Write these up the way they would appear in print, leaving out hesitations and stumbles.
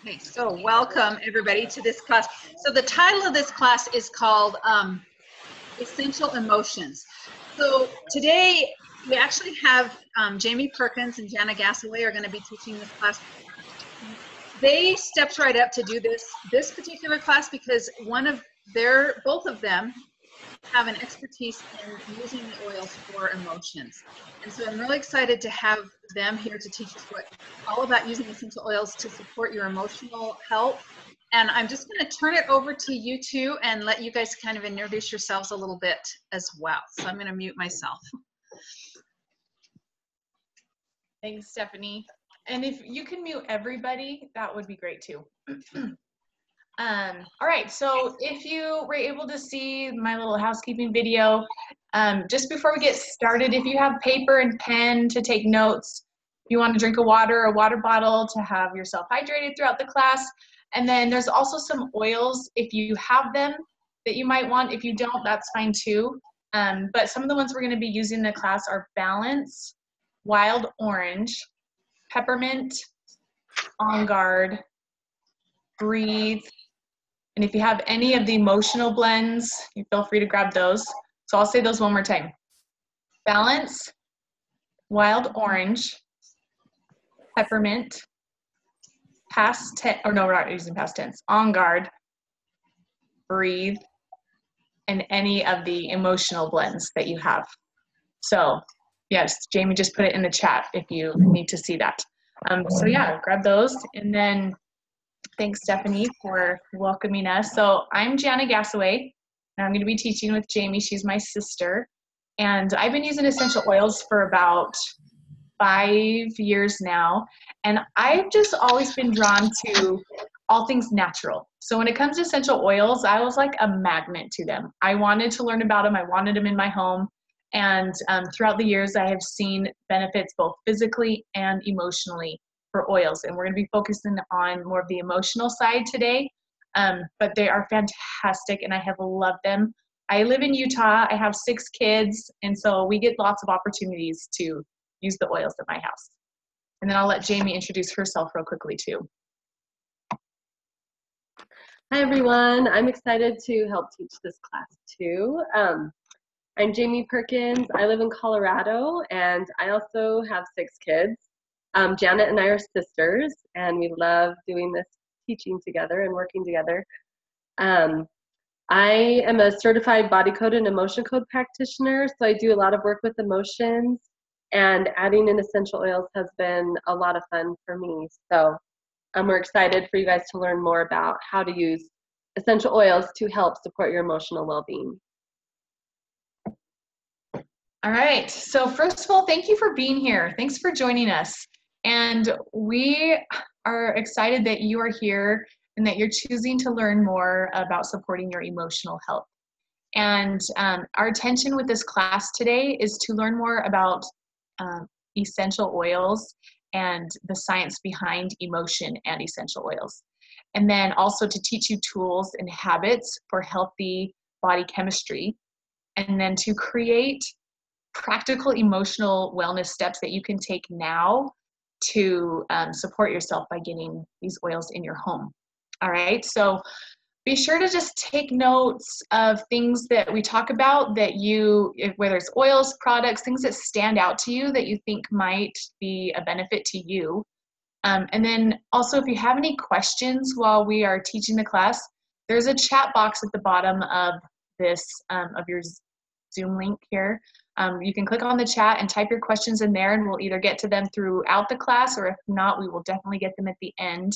Okay, so welcome everybody to this class. So the title of this class is called Essential Emotions. So today we actually have Jamie Perkins and Jana Gassaway are going to be teaching this class. They stepped right up to do this particular class because both of them have an expertise in using the oils for emotions. And so I'm really excited to have them here to teach us all about using essential oils to support your emotional health. And I'm just going to turn it over to you two and let you guys kind of introduce yourselves a little bit as well. So I'm going to mute myself. Thanks, Stephanie. And if you can mute everybody, that would be great too. All right, so if you were able to see my little housekeeping video, just before we get started, if you have paper and pen to take notes, if you want to drink a water bottle to have yourself hydrated throughout the class. And then there's also some oils, if you have them, that you might want. If you don't, that's fine too. But some of the ones we're going to be using in the class are Balance, Wild Orange, Peppermint, On Guard, Breathe, and if you have any of the emotional blends, you feel free to grab those. So I'll say those one more time. Balance, Wild Orange, Peppermint, Past tense, or no, we're not using past tense, On Guard, Breathe, and any of the emotional blends that you have. So yes, Jamie just put it in the chat if you need to see that. So yeah, grab those. And then thanks, Stephanie, for welcoming us. So I'm Jana Gassaway, and I'm going to be teaching with Jamie. She's my sister. And I've been using essential oils for about 5 years now. And I've just always been drawn to all things natural. So when it comes to essential oils, I was like a magnet to them. I wanted to learn about them. I wanted them in my home. And throughout the years, I have seen benefits both physically and emotionally for oils. And we're going to be focusing on more of the emotional side today. But they are fantastic and I have loved them. I live in Utah. I have 6 kids. And so we get lots of opportunities to use the oils at my house. And then I'll let Jamie introduce herself real quickly too. Hi everyone, I'm excited to help teach this class too. I'm Jamie Perkins. I live in Colorado and I also have 6 kids. Janet and I are sisters and we love doing this teaching together and working together. I am a certified body code and emotion code practitioner, so I do a lot of work with emotions, and adding in essential oils has been a lot of fun for me. So we're excited for you guys to learn more about how to use essential oils to help support your emotional well-being. All right, so first of all, thank you for being here. Thanks for joining us. And we are excited that you are here and that you're choosing to learn more about supporting your emotional health. And our intention with this class today is to learn more about essential oils and the science behind emotion and essential oils. And then also to teach you tools and habits for healthy body chemistry. And then to create practical emotional wellness steps that you can take now to support yourself by getting these oils in your home. All right, so be sure to just take notes of things that we talk about that whether it's oils, products, things that stand out to you that you think might be a benefit to you. And then also if you have any questions while we are teaching the class, there's a chat box at the bottom of this, of your Zoom link here. You can click on the chat and type your questions in there and we'll either get to them throughout the class, or if not, we will definitely get them at the end.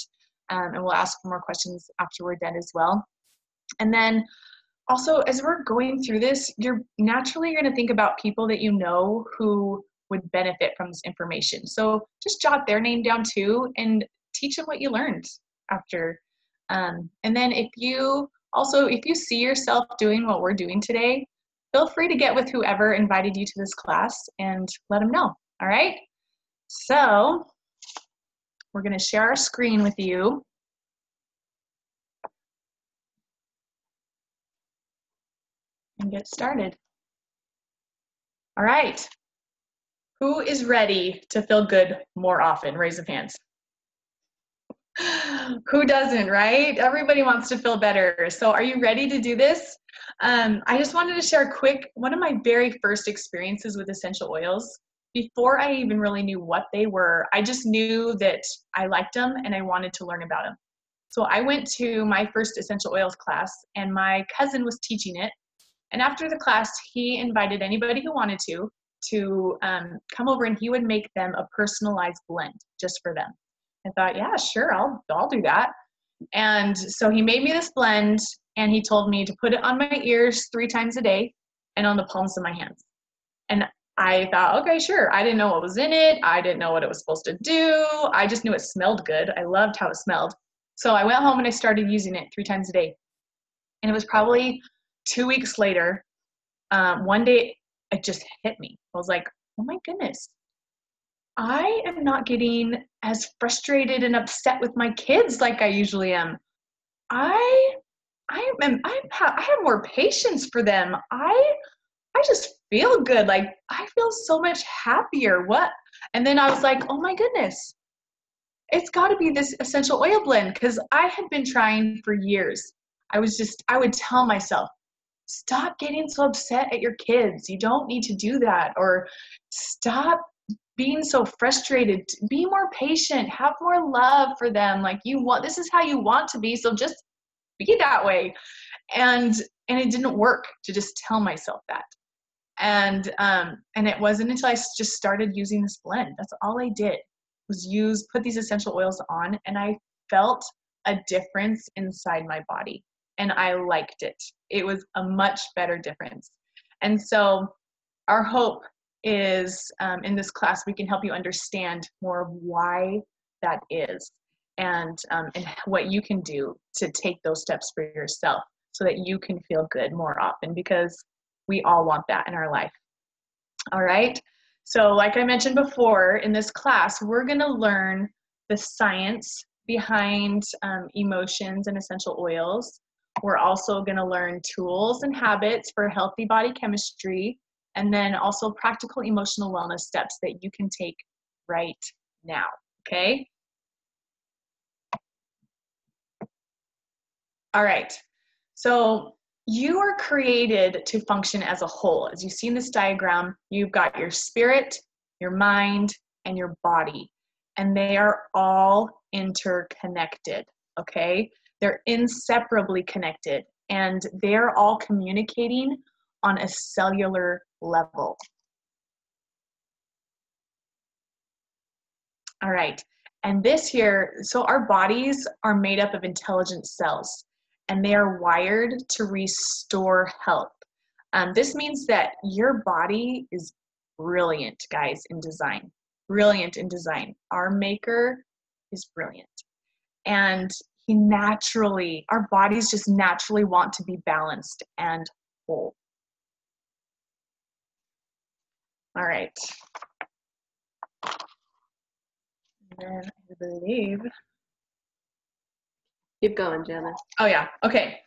And we'll ask more questions after we're done as well. And then also, as we're going through this, you're naturally going to think about people that you know who would benefit from this information. So just jot their name down too and teach them what you learned after. And then if you see yourself doing what we're doing today, feel free to get with whoever invited you to this class and let them know. All right? So we're going to share our screen with you. And get started. All right. Who is ready to feel good more often? Raise of hands. Who doesn't, right? Everybody wants to feel better. So are you ready to do this? I just wanted to share one of my very first experiences with essential oils. Before I even really knew what they were, I just knew that I liked them and I wanted to learn about them. So I went to my first essential oils class and my cousin was teaching it. And after the class, he invited anybody who wanted to come over and he would make them a personalized blend just for them. I thought, yeah, sure, I'll do that. And so he made me this blend and he told me to put it on my ears 3 times a day and on the palms of my hands. And I thought, okay, sure. I didn't know what was in it. I didn't know what it was supposed to do. I just knew it smelled good. I loved how it smelled. So I went home and I started using it 3 times a day. And it was probably 2 weeks later, one day it just hit me. I was like, oh my goodness, I am not getting as frustrated and upset with my kids like I usually am. I have more patience for them. I just feel good. Like I feel so much happier. What? And then I was like, oh my goodness, it's got to be this essential oil blend because I had been trying for years. I would tell myself, stop getting so upset at your kids. You don't need to do that. Or stop being so frustrated. Be more patient. Have more love for them. Like this is how you want to be. So just be that way. And it didn't work to just tell myself that. And it wasn't until I just started using this blend. That's all I did was put these essential oils on, and I felt a difference inside my body, and I liked it. It was a much better difference. And so our hope is in this class, we can help you understand more of why that is and what you can do to take those steps for yourself so that you can feel good more often, because we all want that in our life. All right. So like I mentioned before, in this class, we're going to learn the science behind emotions and essential oils. We're also going to learn tools and habits for healthy body chemistry, and then also practical emotional wellness steps that you can take right now. Okay. All right. So you are created to function as a whole. As you see in this diagram, you've got your spirit, your mind, and your body, and they are all interconnected, okay? They're inseparably connected, and they're all communicating on a cellular level. All right, and this here, so our bodies are made up of intelligent cells, and they are wired to restore health. This means that your body is brilliant, guys, in design. Brilliant in design. Our maker is brilliant. And our bodies just naturally want to be balanced and whole. All right. And then I believe. Keep going, Jana. Oh yeah, okay.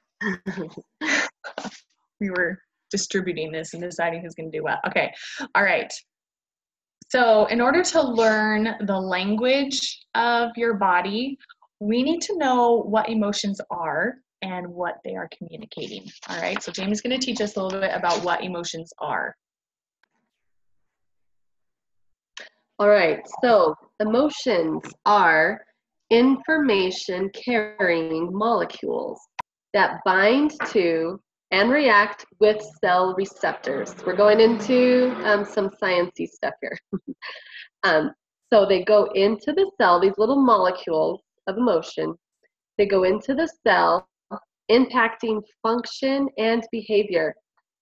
We were distributing this and deciding who's going to do what. Okay, all right. So in order to learn the language of your body, we need to know what emotions are and what they are communicating. All right, so Jamie's going to teach us a little bit about what emotions are. All right, so emotions are information carrying molecules that bind to and react with cell receptors. We're going into some sciencey stuff here. So they go into the cell, these little molecules of emotion, they go into the cell, impacting function and behavior.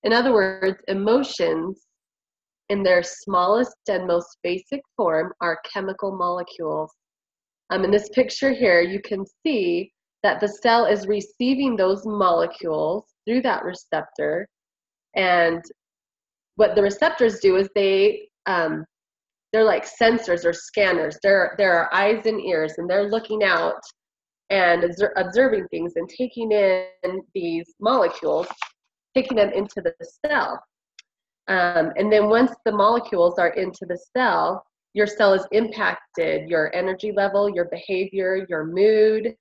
In other words, emotions in their smallest and most basic form are chemical molecules. In this picture here, you can see that the cell is receiving those molecules through that receptor, and what the receptors do is they're like sensors or scanners. There are eyes and ears, and they're looking out and observing things and taking in these molecules, taking them into the cell. And then once the molecules are into the cell, your cell is impacted, your energy level, your behavior, your mood.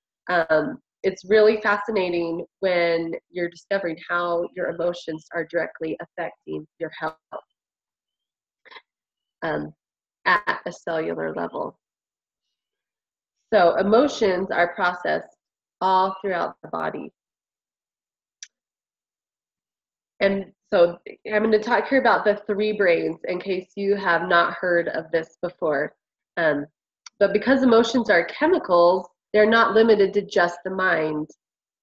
It's really fascinating when you're discovering how your emotions are directly affecting your health at a cellular level. So emotions are processed all throughout the body. And so I'm going to talk here about the three brains in case you have not heard of this before. But because emotions are chemicals, they're not limited to just the mind.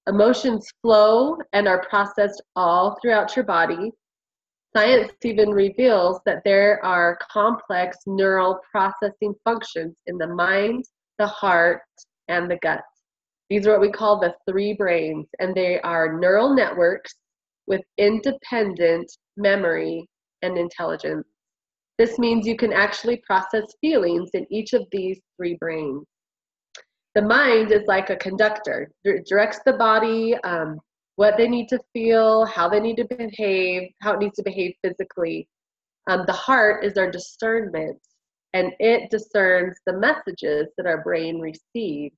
Emotions flow and are processed all throughout your body. Science even reveals that there are complex neural processing functions in the mind, the heart, and the gut. These are what we call the three brains, and they are neural networks with independent memory and intelligence. This means you can actually process feelings in each of these three brains. The mind is like a conductor. It directs the body, what they need to feel, how they need to behave, how it needs to behave physically. The heart is our discernment, and it discerns the messages that our brain receives.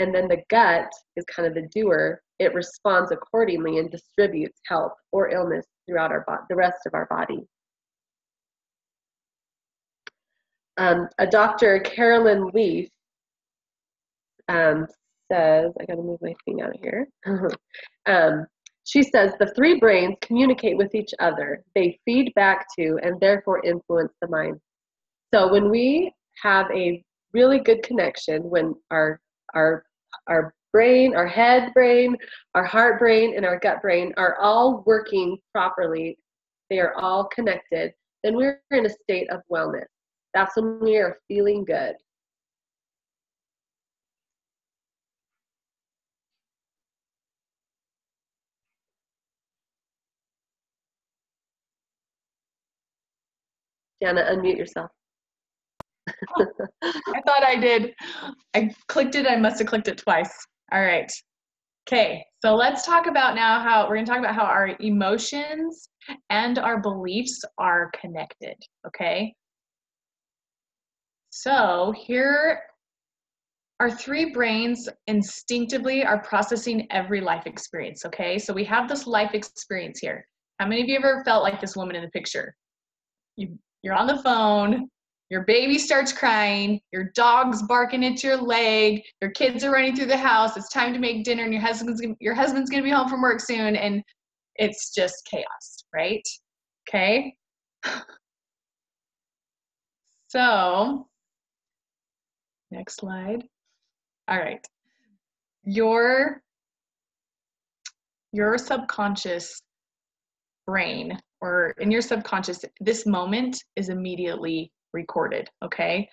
And then the gut is kind of the doer. It responds accordingly and distributes health or illness throughout the rest of our body. A Dr. Carolyn Leaf says, I gotta move my thing out of here. She says the three brains communicate with each other. They feed back to and therefore influence the mind. So when we have a really good connection, when our brain, our head brain, our heart brain, and our gut brain are all working properly, they are all connected, then we're in a state of wellness. That's when we are feeling good. Jana, unmute yourself. I thought I did. I clicked it. I must have clicked it twice. All right. Okay. So let's talk about now how we're going to talk about how our emotions and our beliefs are connected. Okay. So here, our three brains instinctively are processing every life experience. Okay. So we have this life experience here. How many of you ever felt like this woman in the picture? You're on the phone. Your baby starts crying, your dog's barking at your leg, your kids are running through the house, it's time to make dinner, and your husband's gonna be home from work soon, and it's just chaos, right? Okay? So, next slide. All right. Your subconscious brain, or in your subconscious, this moment is immediately recorded, okay?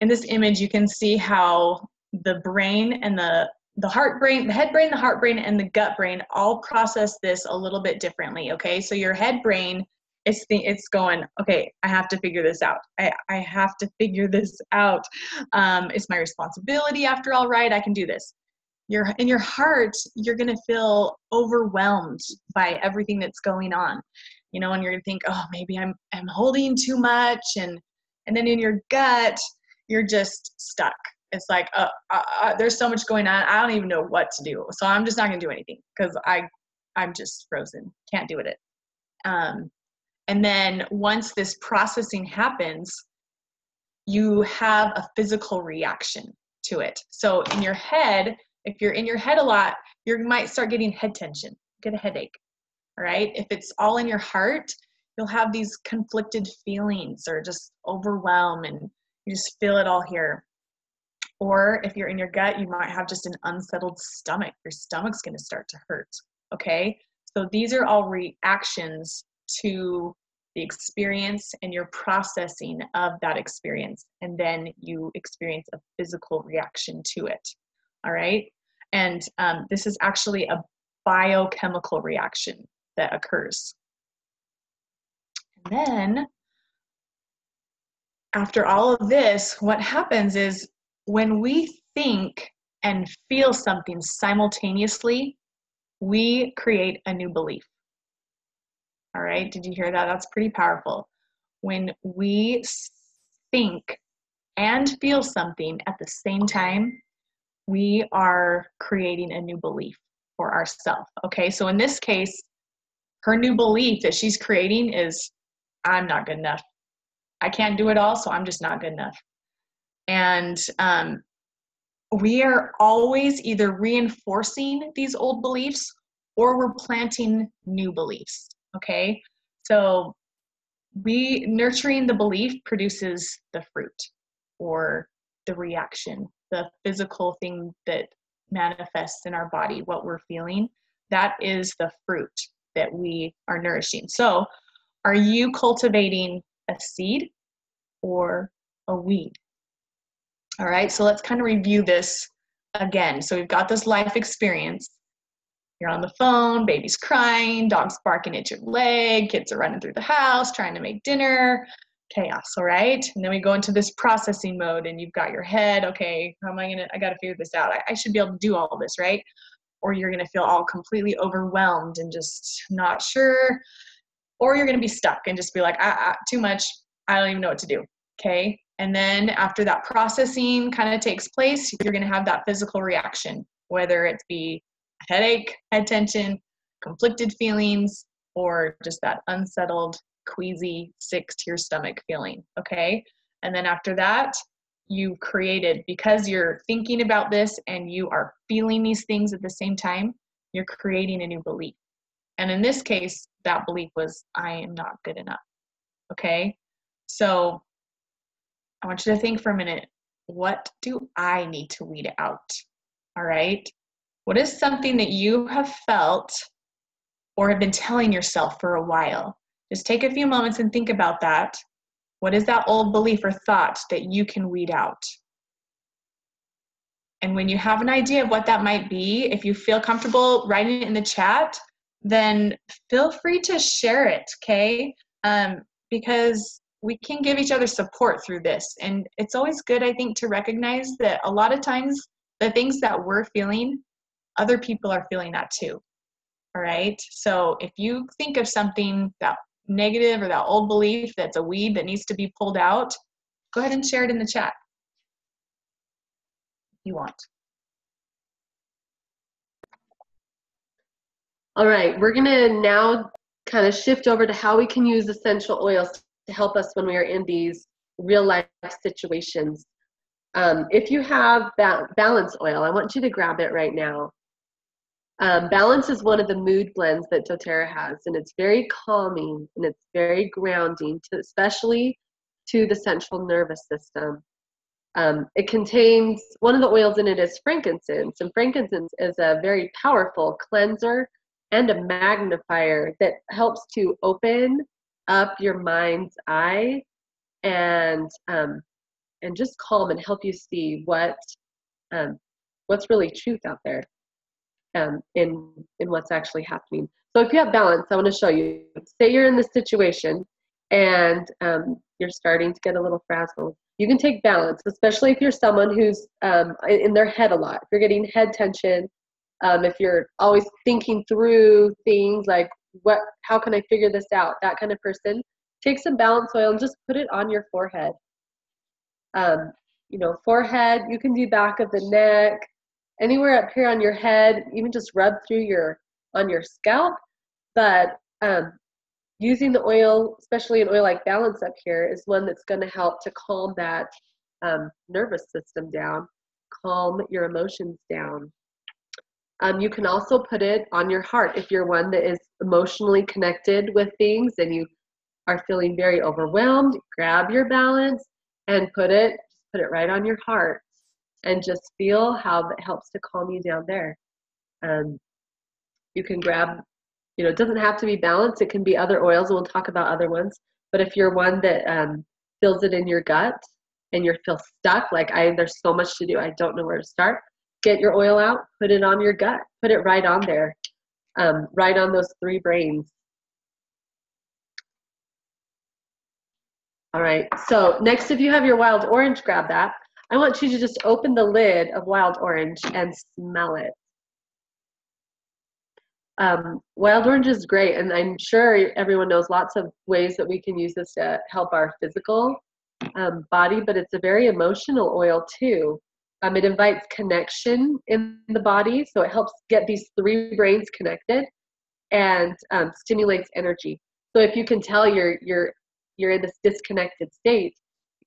In this image, you can see how the brain and the heart brain, the head brain, the heart brain, and the gut brain all process this a little bit differently, okay? So your head brain, it's going, okay, I have to figure this out. I have to figure this out. It's my responsibility after all, right? I can do this. In your heart, you're gonna feel overwhelmed by everything that's going on. You know, and you're gonna think, oh, maybe I'm holding too much, and then in your gut, you're just stuck. It's like, there's so much going on. I don't even know what to do. So I'm just not going to do anything because I'm just frozen. Can't do it. And then once this processing happens, you have a physical reaction to it. So in your head, if you're in your head a lot, you might start getting head tension, get a headache. All right. If it's all in your heart, you'll have these conflicted feelings or just overwhelm, and you just feel it all here. Or if you're in your gut, you might have just an unsettled stomach. Your stomach's going to start to hurt. Okay. So these are all reactions to the experience and your processing of that experience. And then you experience a physical reaction to it. All right. And this is actually a biochemical reaction that occurs. And then after all of this, what happens is when we think and feel something simultaneously, we create a new belief. All right, did you hear that? That's pretty powerful. When we think and feel something at the same time, we are creating a new belief for ourselves. Okay, so in this case, her new belief that she's creating is, I'm not good enough. I can't do it all, so I'm just not good enough. And we are always either reinforcing these old beliefs or we're planting new beliefs. Okay, so nurturing the belief produces the fruit or the reaction, the physical thing that manifests in our body, what we're feeling. That is the fruit that we are nourishing. So are you cultivating a seed or a weed? All right, so let's kind of review this again. So we've got this life experience. You're on the phone, baby's crying, dog's barking at your leg, kids are running through the house, trying to make dinner, chaos, all right? And then we go into this processing mode and you've got your head, okay, how am I gonna, I gotta figure this out. I should be able to do all of this, right? Or you're gonna feel all completely overwhelmed and just not sure. Or you're gonna be stuck and just be like, too much, I don't even know what to do, okay? And then after that processing kind of takes place, you're gonna have that physical reaction, whether it be headache, head tension, conflicted feelings, or just that unsettled, queasy, sick to your stomach feeling, okay? And then after that, you've created, because you're thinking about this and you are feeling these things at the same time, you're creating a new belief. And in this case, that belief was, I am not good enough, okay? So I want you to think for a minute, what do I need to weed out, all right? What is something that you have felt or have been telling yourself for a while? Just take a few moments and think about that. What is that old belief or thought that you can weed out? And when you have an idea of what that might be, if you feel comfortable writing it in the chat, then feel free to share it, okay? Because we can give each other support through this. And it's always good, I think, to recognize that a lot of times the things that we're feeling, other people are feeling that too, all right? So if you think of something, that negative or that old belief that's a weed that needs to be pulled out, go ahead and share it in the chat if you want. All right, we're gonna now kind of shift over to how we can use essential oils to help us when we are in these real life situations. If you have balance oil, I want you to grab it right now. Balance is one of the mood blends that doTERRA has, and it's very calming and it's very grounding, especially to the central nervous system. It contains, one of the oils in it is frankincense, and frankincense is a very powerful cleanser and a magnifier that helps to open up your mind's eye and just calm and help you see what's really truth out there. In what's actually happening. So if you have balance, I want to show you. Say you're in this situation and you're starting to get a little frazzled. You can take balance, especially if you're someone who's in their head a lot. If you're getting head tension, if you're always thinking through things like, how can I figure this out? That kind of person. Take some balance oil and just put it on your forehead. Forehead, you can do back of the neck, anywhere up here on your head, even just rub through on your scalp. But using the oil, especially an oil like Balance up here, is one that's going to help to calm that nervous system down, calm your emotions down. You can also put it on your heart if you're one that is emotionally connected with things and you are feeling very overwhelmed. Grab your Balance and put it right on your heart. And just feel how that helps to calm you down there. You can grab, it doesn't have to be Balance. It can be other oils, and we'll talk about other ones. But if you're one that feels it in your gut and you feel stuck, like there's so much to do, I don't know where to start, get your oil out, put it on your gut, put it right on there, right on those 3 brains. All right, so next, if you have your wild orange, grab that. I want you to just open the lid of wild orange and smell it. Wild orange is great, and I'm sure everyone knows lots of ways that we can use this to help our physical body, but it's a very emotional oil too. It invites connection in the body, so it helps get these three brains connected and stimulates energy. So if you can tell you're in this disconnected state,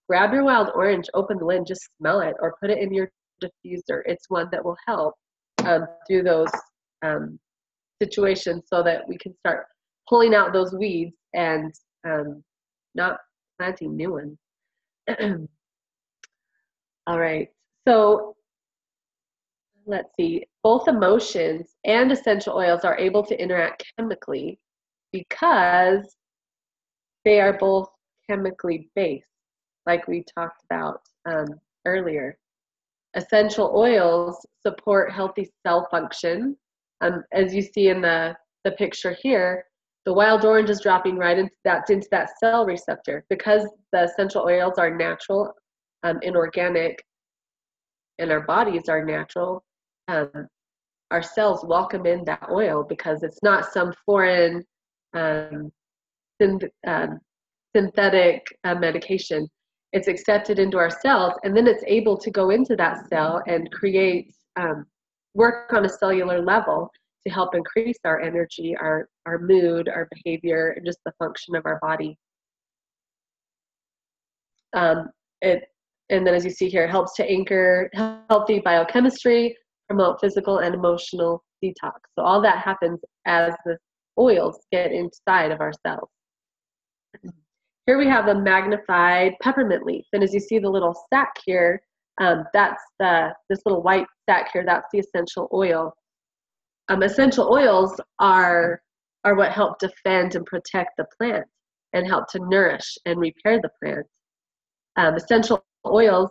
grab your wild orange, open the lid, just smell it, or put it in your diffuser. It's one that will help through those situations, so that we can start pulling out those weeds and not planting new ones. All right, so let's see. Both emotions and essential oils are able to interact chemically because they are both chemically based, like we talked about earlier. Essential oils support healthy cell function. As you see in the picture here, the wild orange is dropping right into that cell receptor. Because the essential oils are natural and organic, and our bodies are natural, our cells welcome in that oil because it's not some foreign synthetic medication. It's accepted into our cells, and then it's able to go into that cell and create work on a cellular level to help increase our energy, our mood, our behavior, and just the function of our body. And then, as you see here, it helps to anchor healthy biochemistry, promote physical and emotional detox. So all that happens as the oils get inside of our cells. Here we have a magnified peppermint leaf, and as you see the little sac here, that's this little white sac here. That's the essential oil. Essential oils are what help defend and protect the plant and help to nourish and repair the plant. Essential oils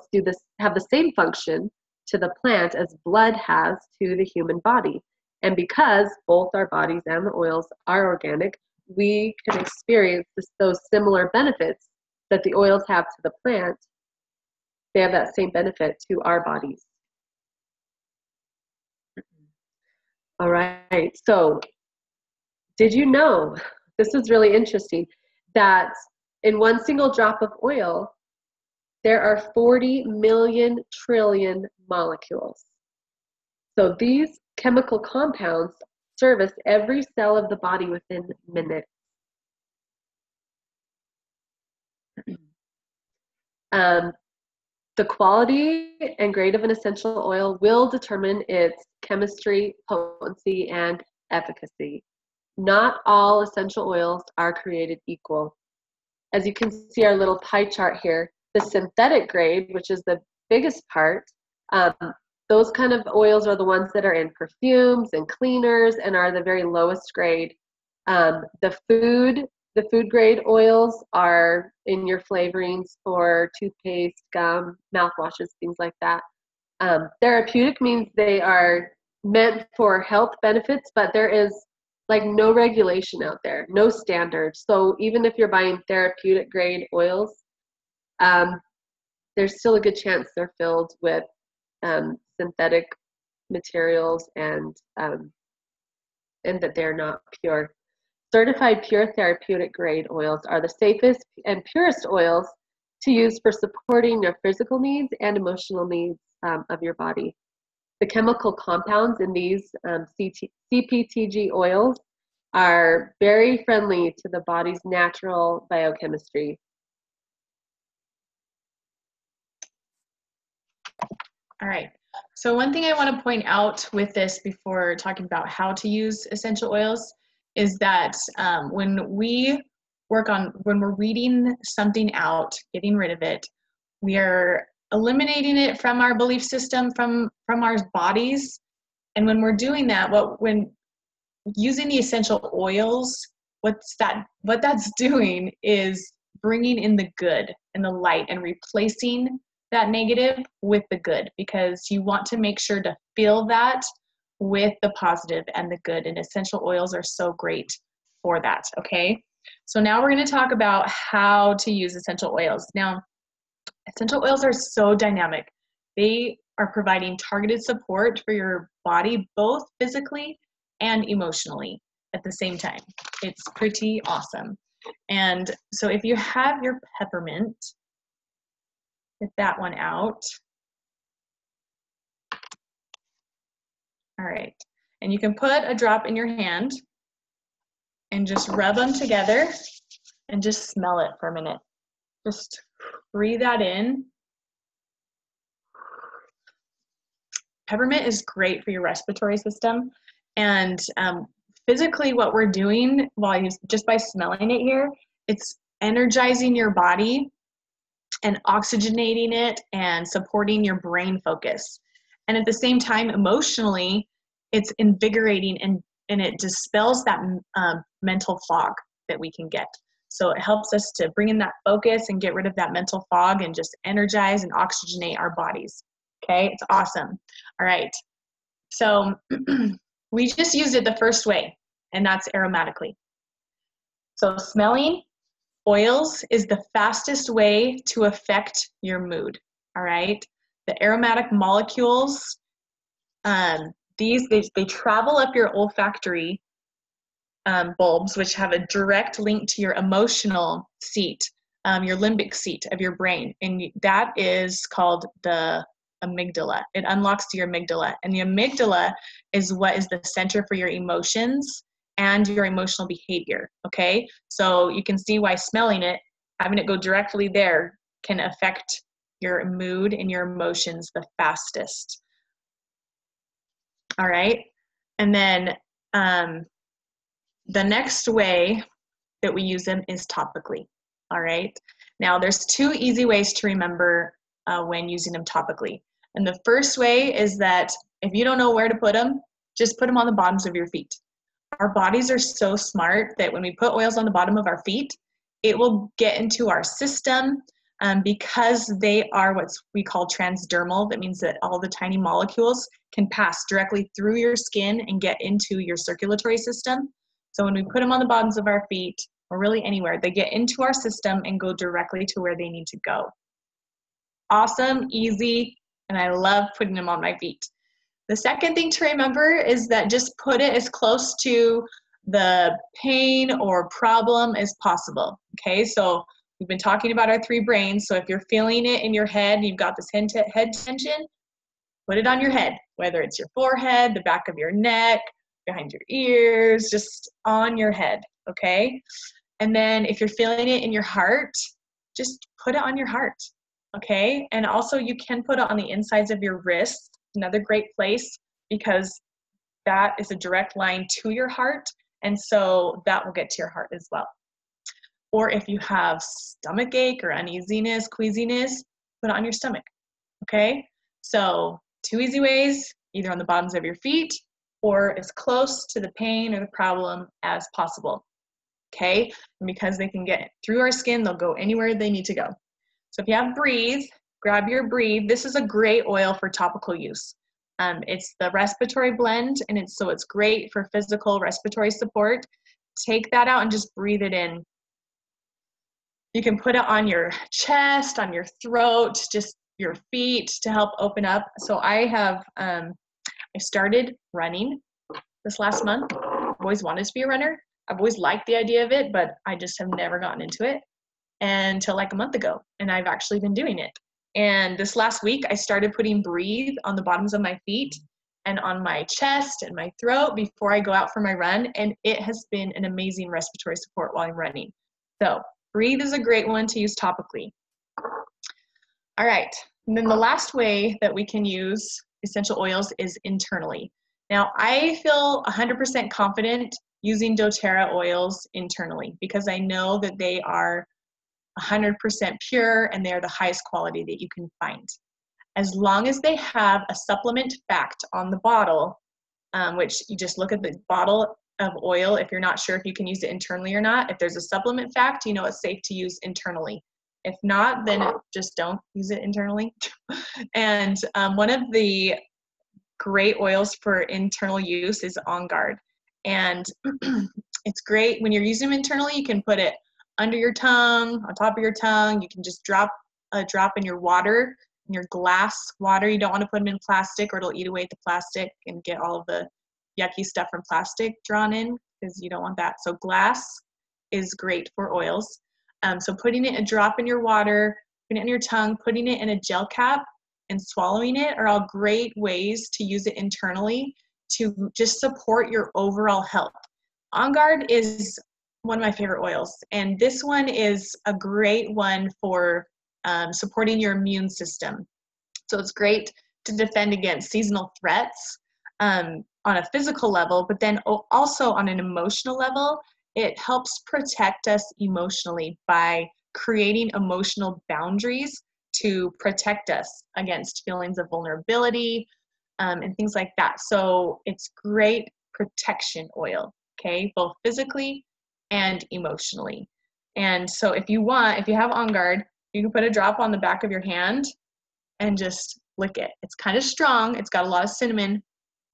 have the same function to the plant as blood has to the human body. And because both our bodies and the oils are organic, we can experience those similar benefits that the oils have to the plant. They have that same benefit to our bodies. All right, so did you know, this is really interesting, that in one single drop of oil, there are 40 million trillion molecules. So these chemical compounds service every cell of the body within minutes. The quality and grade of an essential oil will determine its chemistry, potency, and efficacy. Not all essential oils are created equal. As you can see our little pie chart here, the synthetic grade, which is the biggest part, those kind of oils are the ones that are in perfumes and cleaners and are the very lowest grade. The food grade oils are in your flavorings for toothpaste, gum, mouthwashes, things like that. Therapeutic means they are meant for health benefits, but there is like no regulation out there, no standards. So even if you're buying therapeutic grade oils, there's still a good chance they're filled with synthetic materials and that they're not pure. Certified pure therapeutic grade oils are the safest and purest oils to use for supporting your physical needs and emotional needs of your body. The chemical compounds in these CPTG oils are very friendly to the body's natural biochemistry. All right. So one thing I want to point out with this before talking about how to use essential oils is that when we're weeding something out, getting rid of it, we are eliminating it from our belief system, from our bodies. And when we're doing that, when using the essential oils, what that's doing is bringing in the good and the light and replacing that negative with the good, because you want to make sure to fill that with the positive and the good, and essential oils are so great for that. Okay, so now we're going to talk about how to use essential oils. Now, essential oils are so dynamic. They are providing targeted support for your body, both physically and emotionally at the same time. It's pretty awesome. And so if you have your peppermint, get that one out. All right, and you can put a drop in your hand and just rub them together and just smell it for a minute. Just breathe that in. Peppermint is great for your respiratory system, and physically what we're doing just by smelling it here, it's energizing your body and oxygenating it and supporting your brain focus. And at the same time, emotionally, it's invigorating and it dispels that mental fog that we can get. So it helps us to bring in that focus and get rid of that mental fog and just energize and oxygenate our bodies. Okay, it's awesome. All right, so we just used it the first way, and that's aromatically. So smelling oils is the fastest way to affect your mood, all right? The aromatic molecules, they travel up your olfactory bulbs, which have a direct link to your emotional seat, your limbic seat of your brain, and that is called the amygdala. It unlocks to your amygdala, and the amygdala is what is the center for your emotions and your emotional behavior, okay? So you can see why smelling it, having it go directly there, can affect your mood and your emotions the fastest. All right, and then the next way that we use them is topically, all right? Now there's two easy ways to remember when using them topically. And the first way is that if you don't know where to put them, just put them on the bottoms of your feet. Our bodies are so smart that when we put oils on the bottom of our feet, it will get into our system because they are what we call transdermal. That means that all the tiny molecules can pass directly through your skin and get into your circulatory system. So when we put them on the bottoms of our feet, or really anywhere, they get into our system and go directly to where they need to go. Awesome, easy, and I love putting them on my feet. The second thing to remember is that just put it as close to the pain or problem as possible, okay? So we've been talking about our three brains, so if you're feeling it in your head, you've got this head tension, put it on your head, whether it's your forehead, the back of your neck, behind your ears, just on your head, okay? And then if you're feeling it in your heart, just put it on your heart, okay? And also you can put it on the insides of your wrists, another great place, because that is a direct line to your heart, and so that will get to your heart as well. Or if you have stomach ache or uneasiness, queasiness, put it on your stomach, okay? So 2 easy ways, either on the bottoms of your feet or as close to the pain or the problem as possible, okay? And because they can get through our skin, they'll go anywhere they need to go. So if you have Breathe, grab your Breathe. This is a great oil for topical use. It's the respiratory blend, and it's great for physical respiratory support. Take that out and just breathe it in. You can put it on your chest, on your throat, just your feet to help open up. So I started running this last month. I've always wanted to be a runner. I've always liked the idea of it, but I just have never gotten into it until like a month ago, and I've actually been doing it. And this last week, I started putting Breathe on the bottoms of my feet and on my chest and my throat before I go out for my run, and it has been an amazing respiratory support while I'm running. So Breathe is a great one to use topically. All right, and then the last way that we can use essential oils is internally. Now, I feel 100% confident using doTERRA oils internally because I know that they are 100% pure and they are the highest quality that you can find. As long as they have a supplement fact on the bottle, which you just look at the bottle of oil if you're not sure if you can use it internally or not. If there's a supplement fact, you know it's safe to use internally. If not, then just don't use it internally. And one of the great oils for internal use is On Guard. And it's great when you're using them internally. You can put it under your tongue, on top of your tongue. You can just drop a drop in your water, in your glass water. You don't want to put them in plastic or it'll eat away at the plastic and get all of the yucky stuff from plastic drawn in because you don't want that. So glass is great for oils. So putting it a drop in your water, putting it on your tongue, putting it in a gel cap, and swallowing it are all great ways to use it internally to just support your overall health. On Guard is one of my favorite oils, and this one is a great one for supporting your immune system. So it's great to defend against seasonal threats on a physical level, but then also on an emotional level, it helps protect us emotionally by creating emotional boundaries to protect us against feelings of vulnerability and things like that. So it's great protection oil, okay, both physically and emotionally. And so if you have On Guard, you can put a drop on the back of your hand and just lick it. It's kind of strong. It's got a lot of cinnamon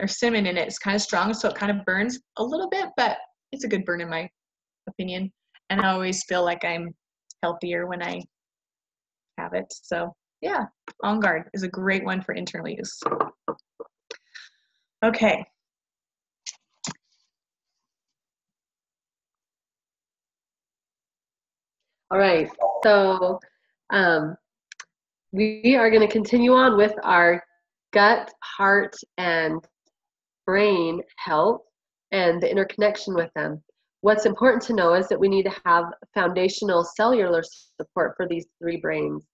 in it. It's kind of strong, so it kind of burns a little bit, but it's a good burn in my opinion. And I always feel like I'm healthier when I have it. So yeah, On Guard is a great one for internal use. Okay. All right, so we are going to continue on with our gut, heart, and brain health and the interconnection with them. What's important to know is that we need to have foundational cellular support for these three brains.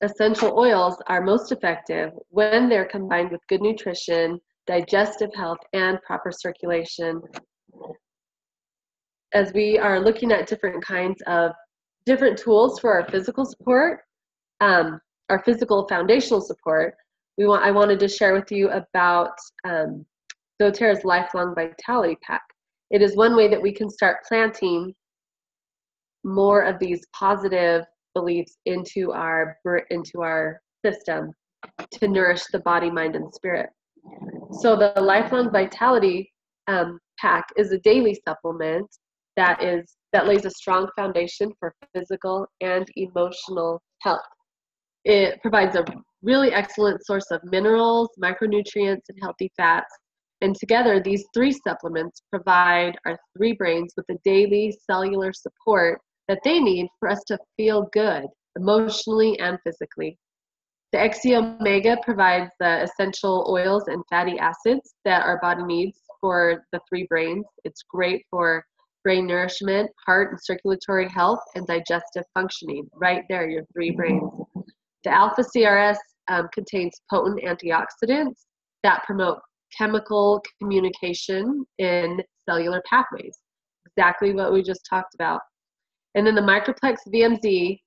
Essential oils are most effective when they're combined with good nutrition, digestive health, and proper circulation. As we are looking at different kinds of different tools for our physical support, our physical foundational support, I wanted to share with you about doTERRA's Lifelong Vitality Pack. It is one way that we can start planting more of these positive beliefs into our system to nourish the body, mind, and spirit. So the Lifelong Vitality Pack is a daily supplement that lays a strong foundation for physical and emotional health. It provides a really excellent source of minerals, micronutrients, and healthy fats. And together, these three supplements provide our three brains with the daily cellular support that they need for us to feel good, emotionally and physically. The XC Omega provides the essential oils and fatty acids that our body needs for the three brains. It's great for brain nourishment, heart and circulatory health, and digestive functioning. Right there, your three brains. The Alpha CRS contains potent antioxidants that promote chemical communication in cellular pathways. Exactly what we just talked about. And then the Microplex VMZ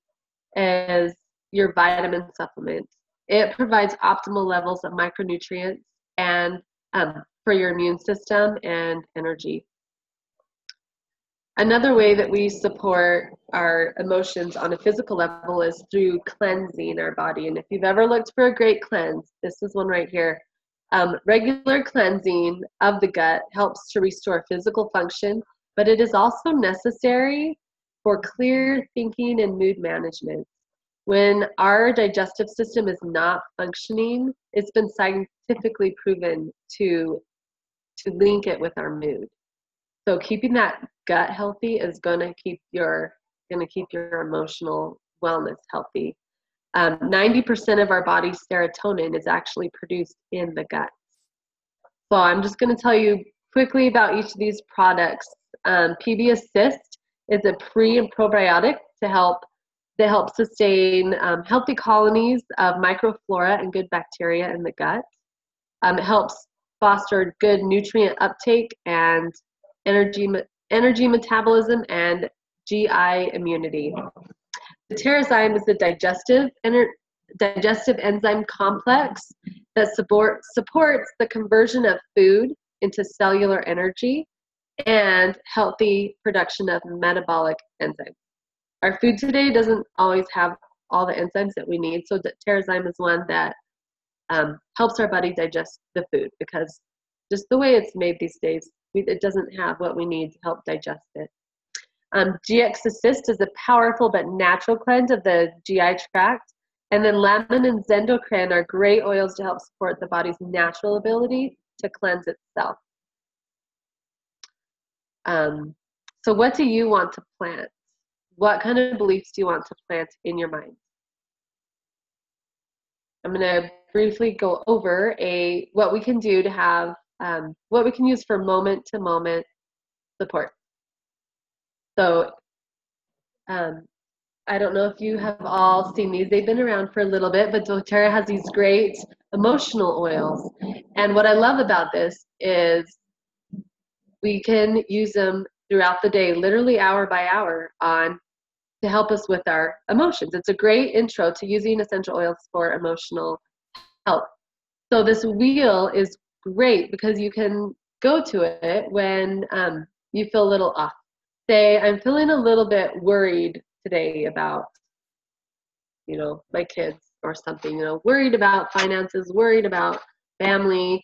is your vitamin supplement. It provides optimal levels of micronutrients and for your immune system and energy. Another way that we support our emotions on a physical level is through cleansing our body. And if you've ever looked for a great cleanse, this is one right here. Regular cleansing of the gut helps to restore physical function, but it is also necessary for clear thinking and mood management. When our digestive system is not functioning, it's been scientifically proven to link it with our mood. So keeping that gut healthy is going to keep your emotional wellness healthy. 90% of our body's serotonin is actually produced in the gut. So I'm just going to tell you quickly about each of these products. PB Assist is a pre and probiotic to help sustain healthy colonies of microflora and good bacteria in the gut. It helps foster good nutrient uptake and energy metabolism and GI immunity. The Terrazyme is a digestive enzyme complex that supports the conversion of food into cellular energy and healthy production of metabolic enzymes. Our food today doesn't always have all the enzymes that we need, so Terrazyme is one that helps our body digest the food, because just the way it's made these days, it doesn't have what we need to help digest it. GX Assist is a powerful but natural cleanse of the GI tract. And then lemon and Zendocrine are great oils to help support the body's natural ability to cleanse itself. So what do you want to plant? what kind of beliefs do you want to plant in your mind? I'm going to briefly go over what we can do to have, what we can use for moment-to-moment support. So I don't know if you have all seen these. They've been around for a little bit, but doTERRA has these great emotional oils. And what I love about this is we can use them throughout the day, literally hour by hour, to help us with our emotions. It's a great intro to using essential oils for emotional health. So this wheel is great because you can go to it when you feel a little off. Say, I'm feeling a little bit worried today about, my kids or something, worried about finances, worried about family.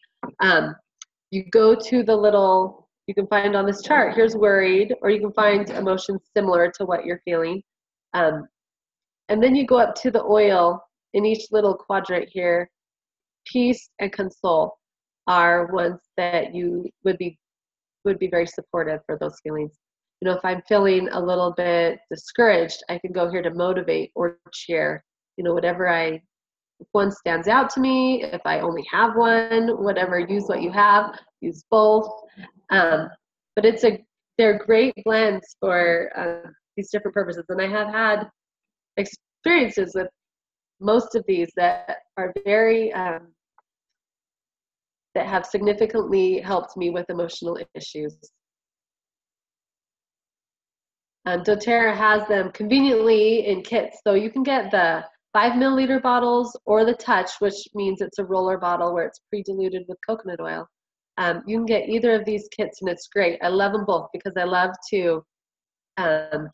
You go to the little, you can find on this chart, here's worried, or you can find emotions similar to what you're feeling. And then you go up to the oil in each little quadrant here. Peace and console are ones that you would be very supportive for those feelings. If I'm feeling a little bit discouraged, I can go here to motivate or cheer. If one stands out to me, if I only have one, whatever, use what you have, use both. But they're great blends for these different purposes. And I have had experiences with most of these that are very, that have significantly helped me with emotional issues. doTERRA has them conveniently in kits, so you can get the 5 milliliter bottles or the Touch, which means it's a roller bottle where it's pre-diluted with coconut oil. You can get either of these kits, and it's great. I love them both because I love to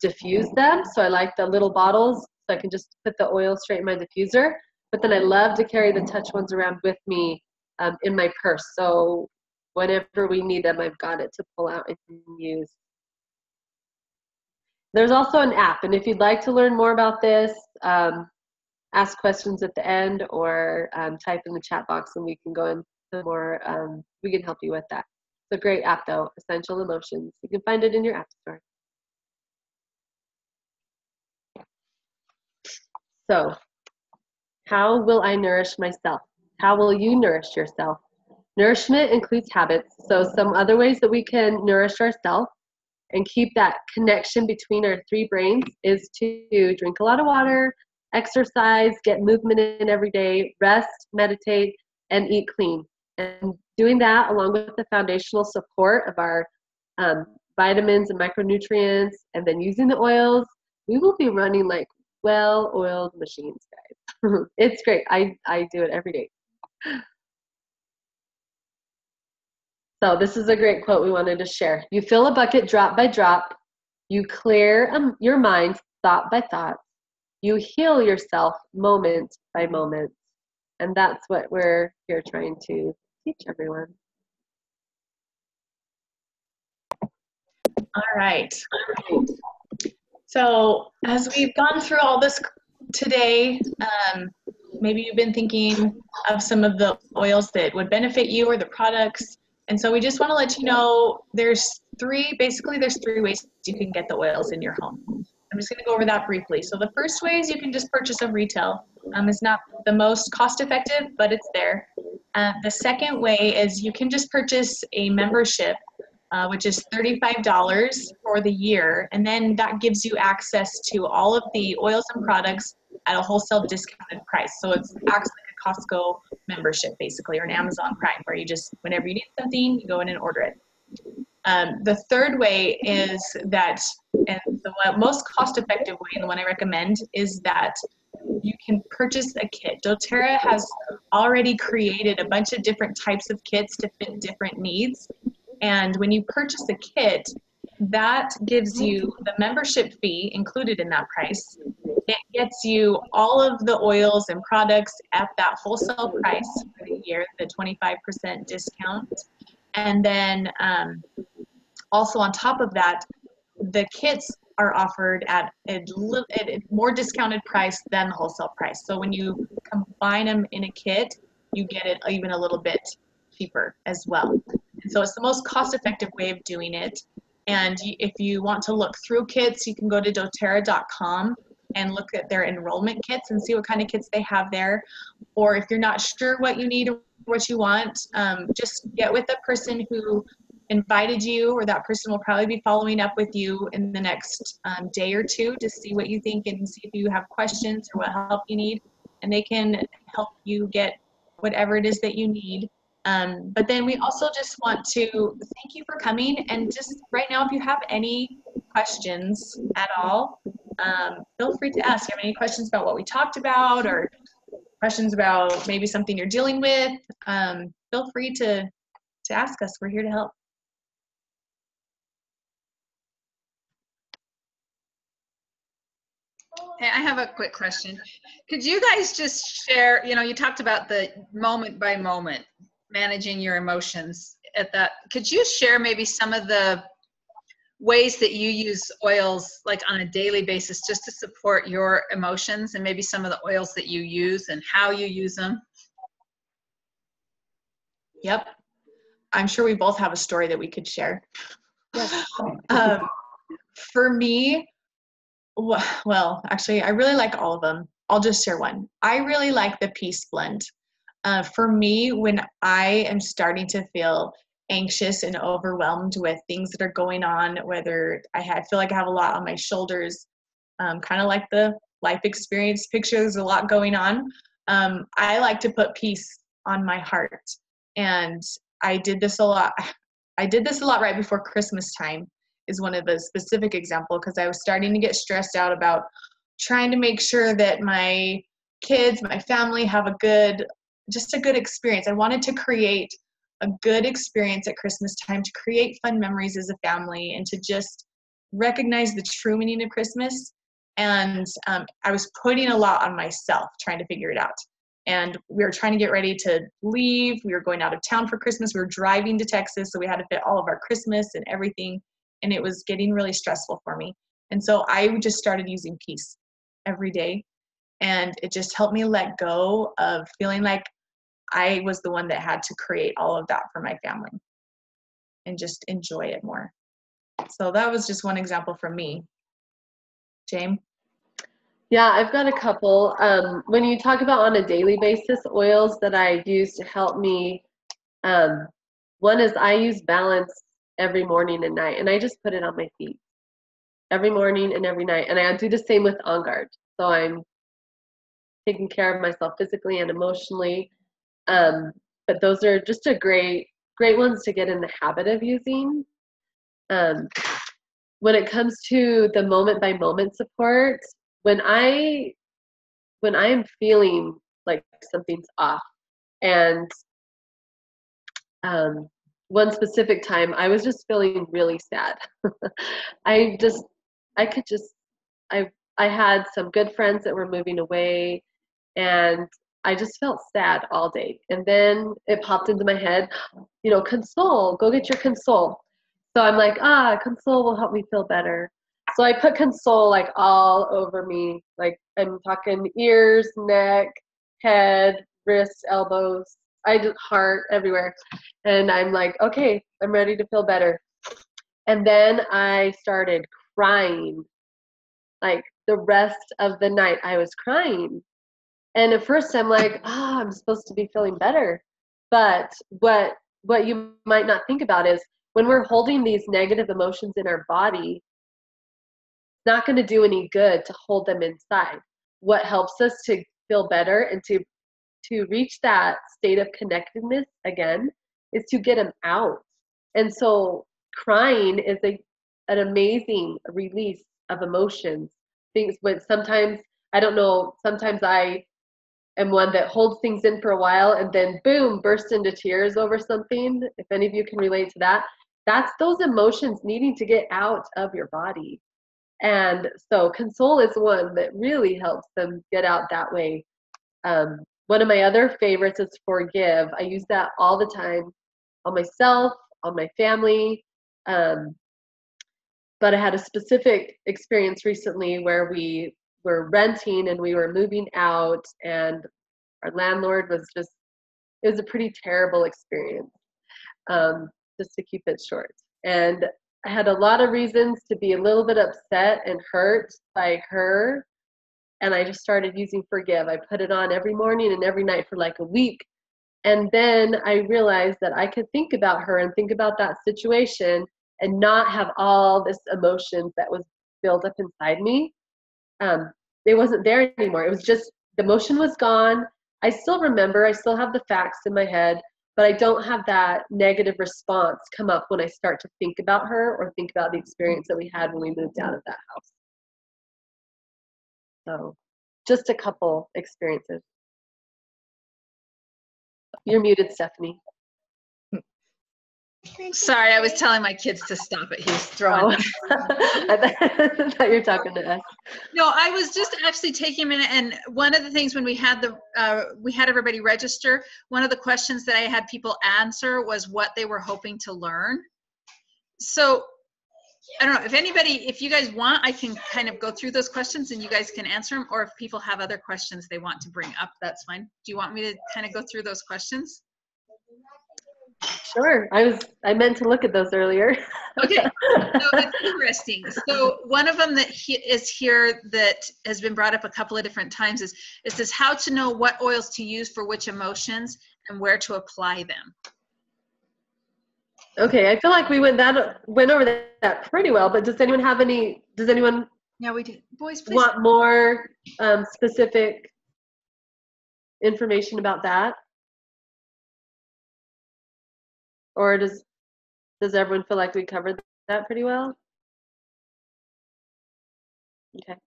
diffuse them. So I like the little bottles, so I can just put the oil straight in my diffuser. But then I love to carry the Touch ones around with me in my purse. So whenever we need them, I've got it to pull out and use. There's also an app, and if you'd like to learn more about this, ask questions at the end or type in the chat box and we can go into more, we can help you with that. It's a great app though, Essential Emotions. You can find it in your app store. So, how will I nourish myself? How will you nourish yourself? Nourishment includes habits. So some other ways that we can nourish ourselves and keep that connection between our 3 brains is to drink a lot of water, exercise, get movement in every day, rest, meditate, and eat clean. And doing that along with the foundational support of our vitamins and micronutrients, and then using the oils, we will be running like well-oiled machines, guys. It's great. I do it every day. So this is a great quote we wanted to share. You fill a bucket drop by drop. You clear your mind thought by thought. You heal yourself moment by moment. And that's what we're here trying to teach everyone. All right. So as we've gone through all this today, maybe you've been thinking of some of the oils that would benefit you or the products. And so we just want to let you know there's three ways you can get the oils in your home. I'm just going to go over that briefly. So the first way is you can just purchase them retail. It's not the most cost effective, but it's there. The second way is you can just purchase a membership, which is $35 for the year. And then that gives you access to all of the oils and products at a wholesale discounted price. So it acts like a Costco membership, basically, or an Amazon Prime, where you just, whenever you need something, you go in and order it. The third way is that, and the most cost-effective way, and the one I recommend, is that you can purchase a kit. doTERRA has already created a bunch of different types of kits to fit different needs. And when you purchase a kit, that gives you the membership fee included in that price. It gets you all of the oils and products at that wholesale price for the year, the 25% discount. And then also on top of that, the kits are offered at a more discounted price than the wholesale price. So when you combine them in a kit, you get it even a little bit cheaper as well. And so it's the most cost-effective way of doing it. And if you want to look through kits, you can go to doterra.com and look at their enrollment kits and see what kind of kits they have there. Or if you're not sure what you need or what you want, just get with the person who invited you, or that person will probably be following up with you in the next day or two to see what you think and see if you have questions or what help you need, and they can help you get whatever it is that you need. But then we also just want to thank you for coming, and just right now, if you have any questions at all, feel free to ask. If you have any questions about what we talked about, or questions about maybe something you're dealing with, feel free to ask us. We're here to help. Hey, I have a quick question. Could you guys just share, you talked about the moment by moment, managing your emotions at that. Could you share maybe some of the ways that you use oils like on a daily basis just to support your emotions, and maybe some of the oils that you use and how you use them? Yep. I'm sure we both have a story that we could share. Yes. For me, well, actually, I really like all of them. I'll just share one. I really like the Peace Blend. For me, when I am starting to feel anxious and overwhelmed with things that are going on, whether I feel like I have a lot on my shoulders, kind of like the life experience picture, there's a lot going on. I like to put peace on my heart. And I did this a lot. I did this a lot right before Christmas time is one of a specific example, because I was starting to get stressed out about trying to make sure that my kids, my family have a good experience. I wanted to create a good experience at Christmas time, to create fun memories as a family, and to just recognize the true meaning of Christmas. And I was putting a lot on myself, trying to figure it out. And we were trying to get ready to leave. We were going out of town for Christmas. We were driving to Texas, so we had to fit all of our Christmas and everything. And it was getting really stressful for me. And so I just started using peace every day. And it just helped me let go of feeling like I was the one that had to create all of that for my family, and just enjoy it more. So that was just one example from me. James? Yeah, I've got a couple. When you talk about on a daily basis, oils that I use to help me, one is I use Balance every morning and night, and I just put it on my feet every morning and every night. And I do the same with On Guard. So I'm taking care of myself physically and emotionally. But those are just a great ones to get in the habit of using. When it comes to the moment by moment support, when I am feeling like something's off, and one specific time I was just feeling really sad. I had some good friends that were moving away, and I just felt sad all day. And then it popped into my head, Console, go get your Console. So I'm like, Console will help me feel better. So I put Console like all over me. Like I'm talking ears, neck, head, wrists, elbows, heart, everywhere. And I'm like, okay, I'm ready to feel better. And then I started crying. Like the rest of the night I was crying. And at first I'm like, I'm supposed to be feeling better. But what you might not think about is when we're holding these negative emotions in our body, it's not going to do any good to hold them inside. What helps us to feel better and to reach that state of connectedness again is to get them out. And so crying is an amazing release of emotions. Things when sometimes, I don't know, sometimes I am one that holds things in for a while and then boom, bursts into tears over something. If any of you can relate to that, that's those emotions needing to get out of your body. And so Console is one that really helps them get out that way. One of my other favorites is Forgive. I use that all the time on myself, on my family. But I had a specific experience recently where we were renting and we were moving out, and our landlord was it was a pretty terrible experience, just to keep it short. And I had a lot of reasons to be a little bit upset and hurt by her. And I just started using Forgive. I put it on every morning and every night for like a week. And then I realized that I could think about her and think about that situation and not have all this emotions that was built up inside me. It wasn't there anymore. It was just, the emotion was gone. I still remember, I still have the facts in my head, but I don't have that negative response come up when I start to think about her or think about the experience that we had when we moved out of that house. So just a couple experiences. You're muted, Stephanie. Sorry, I was telling my kids to stop it. He was throwing them. I thought you were talking to us. No, I was just actually taking a minute, and one of the things when we had everybody register, one of the questions that I had people answer was what they were hoping to learn. So I don't know if you guys want, I can kind of go through those questions and you guys can answer them, or if people have other questions they want to bring up, that's fine. Do you want me to kind of go through those questions? Sure. I meant to look at those earlier. Okay. So it's interesting. So one of them that is here that has been brought up a couple of different times is this: how to know what oils to use for which emotions and where to apply them. Okay, I feel like we went over that pretty well, but does anyone Yeah, we did. Boys, please. want more specific information about that? Or does everyone feel like we covered that pretty well? Okay.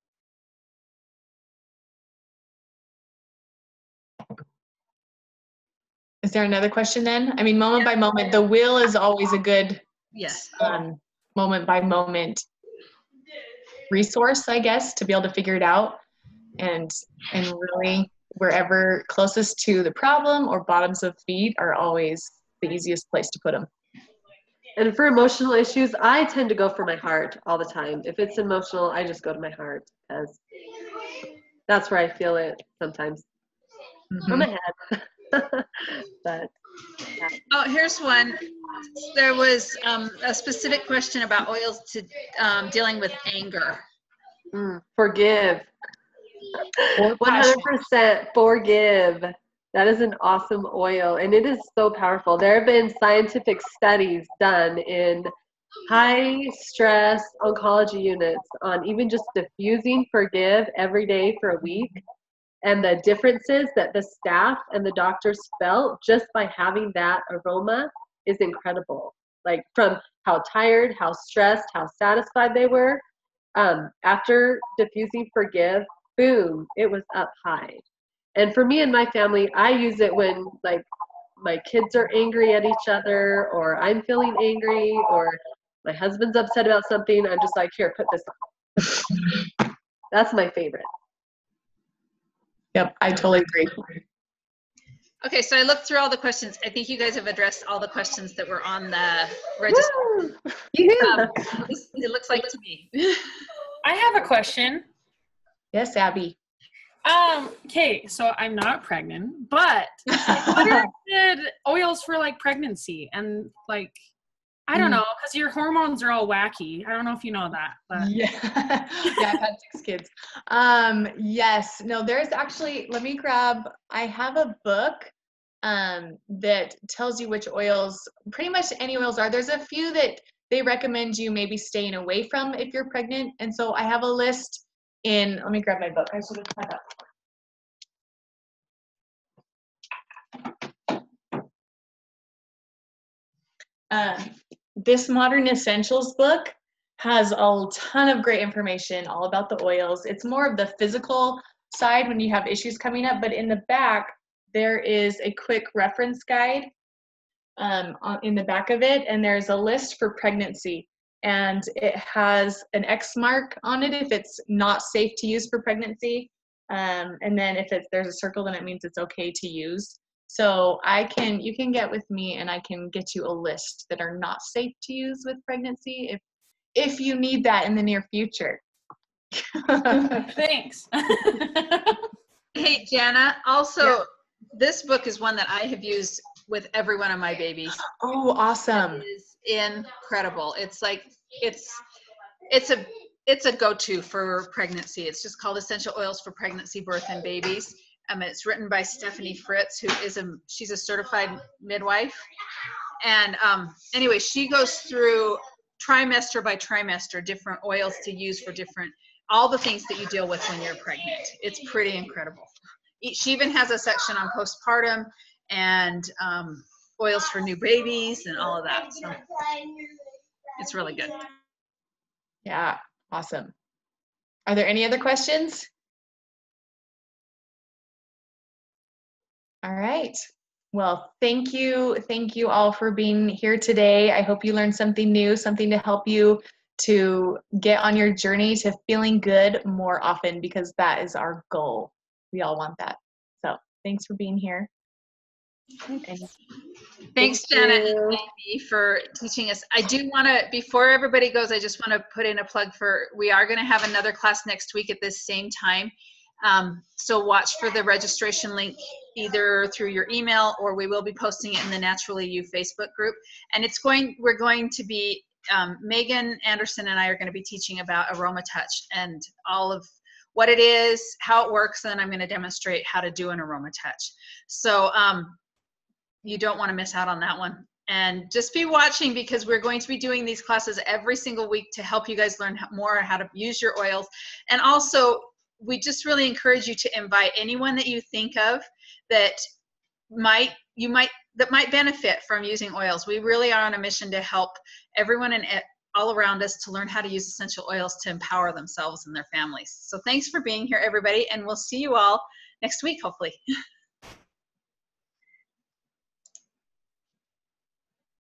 Is there another question then? I mean, moment by moment, the wheel is always a good moment by moment resource, I guess, to be able to figure it out. And really, wherever closest to the problem or bottoms of feet are always the easiest place to put them. And for emotional issues, I tend to go for my heart all the time. If it's emotional, I just go to my heart because that's where I feel it sometimes. Or my head. But yeah. Oh, here's one. There was a specific question about oils to dealing with anger. Forgive. 100% forgive. That is an awesome oil, and it is so powerful. There have been scientific studies done in high-stress oncology units on even just diffusing Forgive every day for a week, and the differences that the staff and the doctors felt just by having that aroma is incredible. Like from how tired, how stressed, how satisfied they were. After diffusing Forgive, boom, it was up high. And for me and my family, I use it when like my kids are angry at each other, or I'm feeling angry, or my husband's upset about something. I'm just like, here, put this on. That's my favorite. Yep, I totally agree. Okay, so I looked through all the questions. I think you guys have addressed all the questions that were on the register. It looks like to me. I have a question. Yes, Abby. Okay, so I'm not pregnant, but what are good oils for like pregnancy and like, I don't know, because your hormones are all wacky. I don't know if you know that. But. Yeah, I've had 6 kids. Yes, no, there's actually, I have a book that tells you which oils, pretty much any oils are. There's a few that they recommend you maybe staying away from if you're pregnant. And so I have a list let me grab my book. I should have had that. This Modern Essentials book has a ton of great information all about the oils. It's more of the physical side when you have issues coming up, but in the back, there is a quick reference guide in the back of it, and there's a list for pregnancy. And it has an X mark on it if it's not safe to use for pregnancy. And then if there's a circle, then it means it's okay to use. So you can get with me and I can get you a list that are not safe to use with pregnancy if you need that in the near future. Thanks. Hey, Jana, also, this book is one that I have used with every one of my babies. Oh, awesome. It is incredible. It's like it's a go-to for pregnancy. It's just called Essential Oils for Pregnancy, Birth, and Babies. It's written by Stephanie Fritz, who is she's a certified midwife. And anyway, she goes through trimester by trimester different oils to use for all the things that you deal with when you're pregnant. It's pretty incredible. She even has a section on postpartum and oils for new babies and all of that. So it's really good. Yeah, awesome. Are there any other questions? All right. Well, thank you all for being here today. I hope you learned something new, something to help you to get on your journey to feeling good more often, because that is our goal. We all want that. So thanks for being here. Thanks, Janet and Amy, for teaching us. I do want to, before everybody goes, I just want to put in a plug for, we are going to have another class next week at this same time. So watch for the registration link either through your email, or we will be posting it in the Naturally You Facebook group. And we're going to be, Megan Anderson and I are going to be teaching about AromaTouch and all of what it is, how it works, and I'm going to demonstrate how to do an AromaTouch. So you don't want to miss out on that one. And just be watching, because we're going to be doing these classes every single week to help you guys learn more how to use your oils. And also, we just really encourage you to invite anyone that you think of that might benefit from using oils. We really are on a mission to help everyone and all around us to learn how to use essential oils to empower themselves and their families. So thanks for being here, everybody, and we'll see you all next week, hopefully.